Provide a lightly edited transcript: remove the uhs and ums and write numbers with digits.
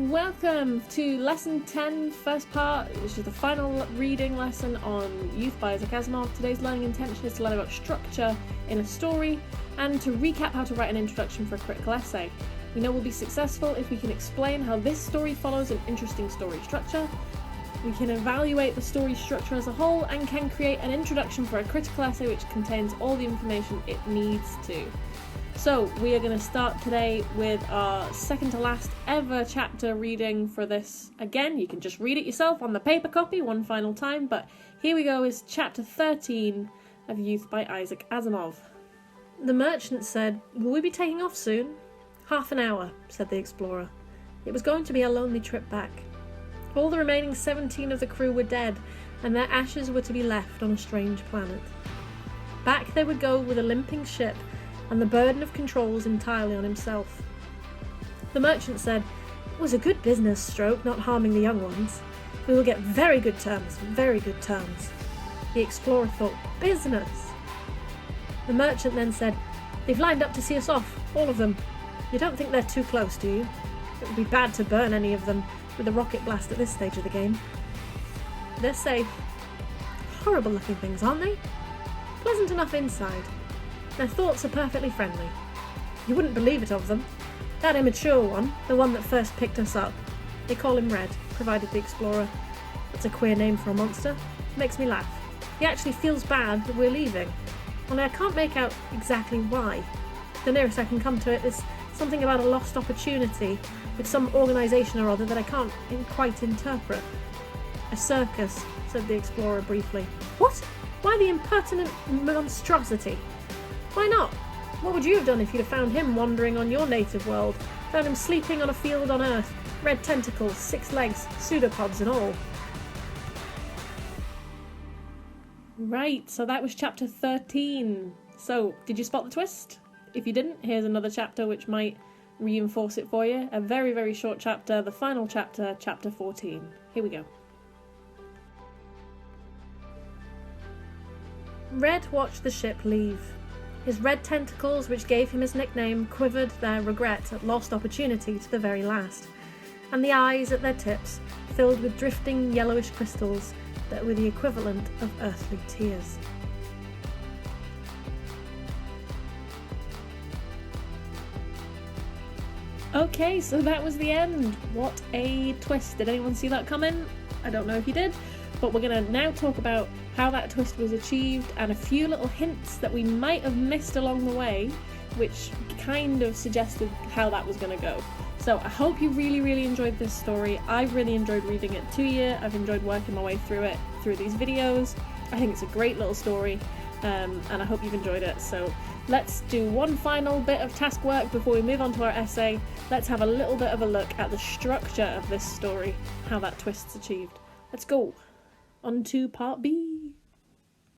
Welcome to Lesson 10, first part, which is the final reading lesson on Youth by Isaac Asimov. Today's learning intention is to learn about structure in a story and to recap how to write an introduction for a critical essay. We know we'll be successful if we can explain how this story follows an interesting story structure. We can evaluate the story structure as a whole and can create an introduction for a critical essay which contains all the information it needs to. So we are going to start today with our second to last ever chapter reading for this. Again, you can just read it yourself on the paper copy one final time, but here we go is chapter 13 of Youth by Isaac Asimov. The merchant said, "Will we be taking off soon?" "Half an hour," said the explorer. It was going to be a lonely trip back. All the remaining 17 of the crew were dead, and their ashes were to be left on a strange planet. Back they would go with a limping ship, and the burden of controls entirely on himself. The merchant said, "It was a good business stroke not harming the young ones. We will get very good terms, very good terms." The explorer thought, "Business?" The merchant then said, "They've lined up to see us off, all of them. You don't think they're too close, do you? It would be bad to burn any of them with a rocket blast at this stage of the game. They're safe. Horrible looking things, aren't they? Pleasant enough inside. Their thoughts are perfectly friendly. You wouldn't believe it of them. That immature one, the one that first picked us up, they call him Red," provided the explorer. "That's a queer name for a monster. Makes me laugh. He actually feels bad that we're leaving. Only I can't make out exactly why. The nearest I can come to it is something about a lost opportunity with some organisation or other that I can't quite interpret." "A circus," said the explorer briefly. "What? Why the impertinent monstrosity? Why not? What would you have done if you'd have found him wandering on your native world? Found him sleeping on a field on Earth, red tentacles, 6 legs, pseudopods and all?" Right, so that was chapter 13. So, did you spot the twist? If you didn't, here's another chapter which might reinforce it for you. A very, very short chapter, the final chapter, chapter 14. Here we go. Red watched the ship leave. His red tentacles, which gave him his nickname, quivered their regret at lost opportunity to the very last, and the eyes at their tips filled with drifting yellowish crystals that were the equivalent of earthly tears. Okay, so that was the end. What a twist. Did anyone see that coming? I don't know if you did, but we're going to now talk about how that twist was achieved and a few little hints that we might have missed along the way, which kind of suggested how that was going to go. So I hope you really, really enjoyed this story. I've really enjoyed reading it to you. I've enjoyed working my way through it through these videos. I think it's a great little story, and I hope you've enjoyed it. So let's do one final bit of task work before we move on to our essay. Let's have a little bit of a look at the structure of this story, how that twist's achieved. Let's go on to part B.